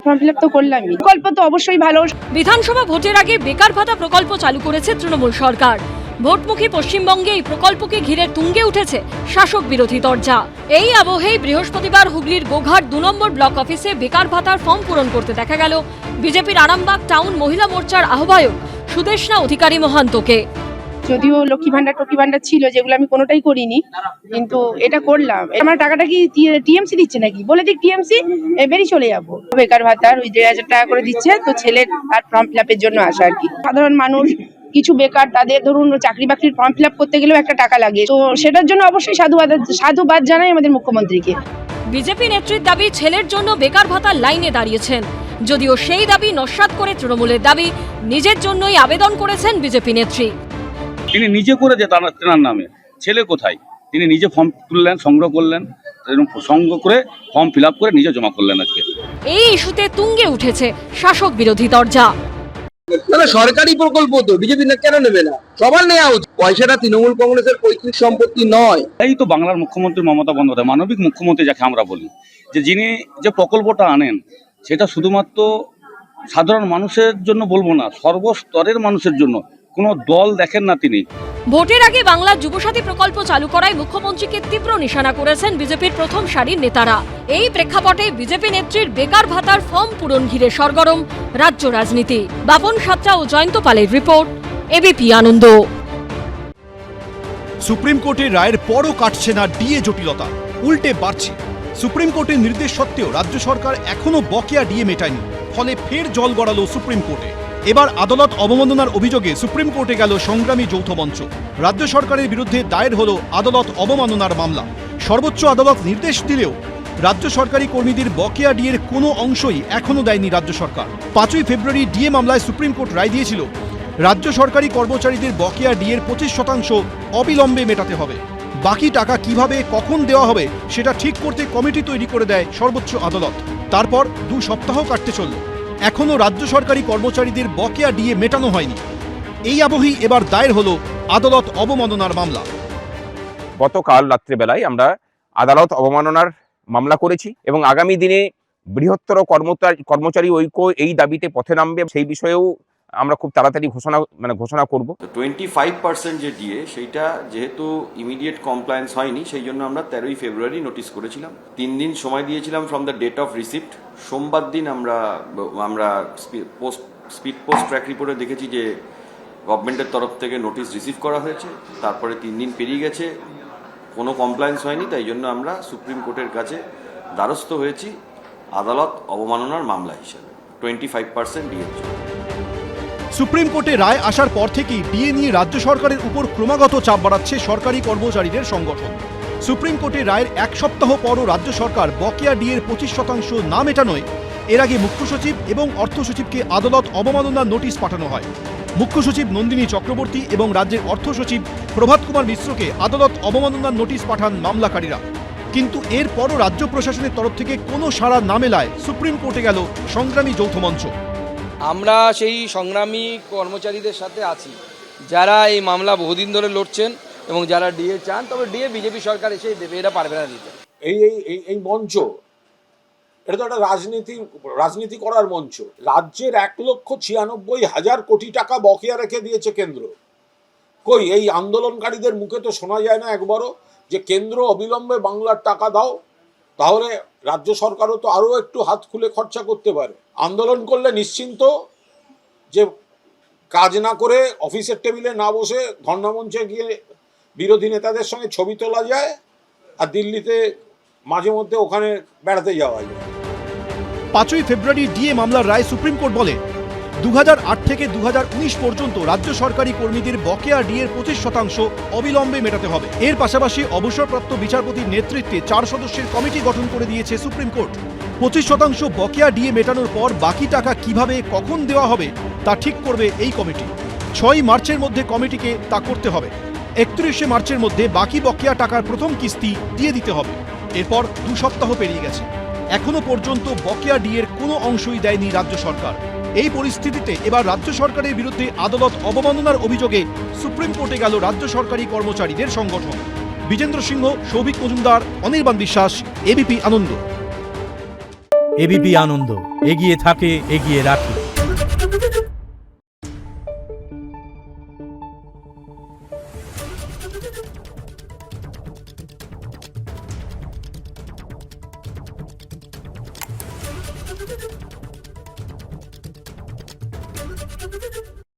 Form fill up তো করলামই। প্রকল্প তো অবশ্যই ভালো। বিধানসভা ভোটের আগে বেকার ভাতা প্রকল্প চালু করেছে তৃণমূল সরকার। ভোটমুখী পশ্চিমবঙ্গে এই প্রকল্পকে ঘিরে তুঙ্গে উঠেছে শাসক বিরোধী তরজা। এই আবহেই বৃহস্পতিবার হুগলির গোঘাট 2 নম্বর ব্লক অফিসে বেকার ভাতার ফর্ম পূরণ করতে দেখা গেল বিজেপির আরামবাগ টাউন মহিলা মোর্চার আহ্বায়ক সুদেষ্ণা অধিকারী মহান্তকে। যদিও লক্ষ্মী ভান্ডার ছিল, যেগুলো আমি কোনোটাই করিনি, কিন্তু এটা করলাম। আমার টাকাটা কি টিএমসি দিচ্ছে নাকি? বলে দিক টিএমসি, বেরিয়ে চলে যাবো। বেকার ভাতার ওই 1,500 টাকা করে দিচ্ছে, তো ছেলের আর ফর্ম ফিল আপের জন্য আসা আর কি। সাধারণ মানুষ কিছু বেকার, তাদের ধরুন চাকরি বাকরির ফর্ম ফিল আপ করতে গেলেও একটা টাকা লাগে, তো সেটার জন্য অবশ্যই সাধুবাদ জানাই আমাদের মুখ্যমন্ত্রীকে। বিজেপি নেত্রীর দাবি ছেলের জন্য বেকার ভাতার লাইনে দাঁড়িয়েছেন। যদিও সেই দাবি নস্যাৎ করে তৃণমূলের দাবি নিজের জন্যই আবেদন করেছেন বিজেপি নেত্রী। তিনি নিজে করে যে তেনার নামে ছেলে কোথায়, তিনি নিজে ফর্ম তুললেন, সংগ্রহ করলেন, সংগ্রহ করে ফর্ম ফিল আপ করে নিজে জমা করলেন। আজকে এই ইস্যুতে তুঙ্গে উঠেছে শাসক বিরোধী তরজা। সরকারি প্রকল্প তো বিজেপি কেন নেবে না? সবার নেওয়া উচিত। পয়সাটা তৃণমূল কংগ্রেসের পৈতৃক সম্পত্তি নয়। এই তো বাংলার মুখ্যমন্ত্রী মমতা বন্দ্যোপাধ্যায়, মানবিক মুখ্যমন্ত্রী যাকে আমরা বলি, যে যিনি যে প্রকল্পটা আনেন সেটা শুধুমাত্র সাধারণ মানুষের জন্য বলবো না, সর্বস্তরের মানুষের জন্য। কোনো দল দেখেন না তিনি। ভোটের আগে বাংলার যুবসাথী প্রকল্প চালু করায় মুখ্যমন্ত্রীকে তীব্র নিশানা করেছেন বিজেপির প্রথম সারির নেতারা। এই প্রেক্ষাপটে বিজেপি নেত্রীর বেকার ভাতার ফর্ম পূরণ ঘিরে সরগরম রাজ্য রাজনীতি। বাপন সাত্রা ও জয়ন্ত পালের রিপোর্ট, এবিপি আনন্দ। সুপ্রিম কোর্টের রায়ের পরও কাটছে না ডিএ জটিলতা, উল্টে বাড়ছে। সুপ্রিম কোর্টের নির্দেশ সত্ত্বেও রাজ্য সরকার এখনো বকেয়া ডিএ মেটায়নি, ফলে ফের জল গড়ালো সুপ্রিম কোর্টে। এবার আদালত অবমাননার অভিযোগে সুপ্রিম কোর্টে গেল সংগ্রামী যৌথ মঞ্চ। রাজ্য সরকারের বিরুদ্ধে দায়ের হলো আদালত অবমাননার মামলা। সর্বোচ্চ আদালত নির্দেশ দিলেও রাজ্য সরকারি কর্মীদের বকেয়া ডিএর কোনো অংশই এখনো দেয়নি রাজ্য সরকার। 5ই ফেব্রুয়ারি ডিএ মামলায় সুপ্রিম কোর্ট রায় দিয়েছিল রাজ্য সরকারি কর্মচারীদের বকেয়া ডিএর 25% অবিলম্বে মেটাতে হবে। বাকি টাকা কিভাবে কখন দেওয়া হবে সেটা ঠিক করতে কমিটি তৈরি করে দেয় সর্বোচ্চ আদালত। তারপর 2 সপ্তাহ কাটতে চলল, এখনো রাজ্য সরকারি কর্মচারীদের বকেয়া ডিএ মেটানো হয়নি। এই আবহেই এবার দায়ের হলো আদালত অবমাননার মামলা। গতকাল রাত্রেবেলায় আমরা আদালত অবমাননার মামলা করেছি এবং আগামী দিনে বৃহত্তর কর্মচারী ঐক্য এই দাবিতে পথে নামবে, সেই বিষয়েও আমরা খুব তাড়াতাড়ি ঘোষণা করব। 25% যে ডিএ সেইটা যেহেতু ইমিডিয়েট কমপ্লায়েন্স হয়নি, সেই জন্য আমরা 13ই ফেব্রুয়ারি নোটিশ করেছিলাম। 3 দিন সময় দিয়েছিলাম from the date of receipt. সোমবার দিন আমরা স্পিড পোস্ট ট্র্যাক রিপোর্টে দেখেছি যে গভর্নমেন্টের তরফ থেকে নোটিশ রিসিভ করা হয়েছে। তারপরে 3 দিন পেরিয়ে গেছে, কোনো কমপ্লায়েন্স হয়নি, তাই জন্য আমরা সুপ্রিম কোর্টের কাছে দ্বারস্থ হয়েছি আদালত অবমাননার মামলা হিসেবে 25% ডিএর জন্য। সুপ্রিম কোর্টে রায় আসার পর থেকেই ডিএ নিয়ে রাজ্য সরকারের উপর ক্রমাগত চাপ বাড়াচ্ছে সরকারি কর্মচারীদের সংগঠন। সুপ্রিম কোর্টের রায়ের 1 সপ্তাহ পরও রাজ্য সরকার বকেয়া ডিএর 25% না মেটানোয় এর আগে মুখ্য সচিব এবং অর্থ সচিবকে আদালত অবমাননার নোটিশ পাঠানো হয়। মুখ্য সচিব নন্দিনী চক্রবর্তী এবং রাজ্যের অর্থ সচিব প্রভাত কুমার মিশ্রকে আদালত অবমাননার নোটিশ পাঠান মামলাকারীরা। কিন্তু এরপরও রাজ্য প্রশাসনের তরফ থেকে কোনো সাড়া না মেলায় সুপ্রিম কোর্টে গেল সংগ্রামী যৌথ মঞ্চ। আমরা সেই সংগ্রামী কর্মচারীদের সাথে আছি যারা এই মামলা বহুদিন ধরে লড়ছেন এবং যারা ডিএ চান, তবে ডিএ বিজেপি সরকার এসে দেবে, এটা পারবে না দিতে। এই মঞ্চ, এটা তো একটা রাজনীতি করার মঞ্চ। রাজ্যের 1,96,000 কোটি টাকা বকেয়া রেখে দিয়েছে কেন্দ্র। কই এই আন্দোলনকারীদের মুখে তো শোনা যায় না একবারও যে কেন্দ্র অবিলম্বে বাংলার টাকা দাও, তাহলে রাজ্য সরকারও তো আরও একটু হাত খুলে খরচা করতে পারে। আন্দোলন করলে নিশ্চিন্ত যে কাজ না করে অফিসের টেবিলে না বসে ধর্ণামঞ্চে গিয়ে বিরোধী নেতাদের সঙ্গে ছবি তোলা যায়, আর দিল্লিতে মাঝে মধ্যে ওখানে বেড়াতে যাওয়া যায়। 5ই ফেব্রুয়ারি ডিএ মামলার রায় সুপ্রিম কোর্ট বলে 2008 থেকে 2019 পর্যন্ত রাজ্য সরকারি কর্মীদের বকেয়া ডিএর 25% অবিলম্বে মেটাতে হবে। এর পাশাপাশি অবসরপ্রাপ্ত বিচারপতির নেতৃত্বে 4 সদস্যের কমিটি গঠন করে দিয়েছে সুপ্রিম কোর্ট। 25% বকেয়া ডিএ মেটানোর পর বাকি টাকা কিভাবে কখন দেওয়া হবে তা ঠিক করবে এই কমিটি। 6ই মার্চের মধ্যে কমিটিকে তা করতে হবে। 31শে মার্চের মধ্যে বাকি বকেয়া টাকার প্রথম কিস্তি দিয়ে দিতে হবে। এরপর 2 সপ্তাহ পেরিয়ে গেছে, এখনো পর্যন্ত বকেয়া ডিএর কোনো অংশই দেয়নি রাজ্য সরকার। এই পরিস্থিতিতে এবার রাজ্য সরকারের বিরুদ্ধে আদালত অবমাননার অভিযোগে সুপ্রিম কোর্টে গেল রাজ্য সরকারি কর্মচারীদের সংগঠন। বিজেন্দ্র সিংহ, সৌভিক মজুমদার, অনির্বাণ বিশ্বাস, এবিপি আনন্দ। এবিপি আনন্দ, এগিয়ে থাকে, এগিয়ে রাখে।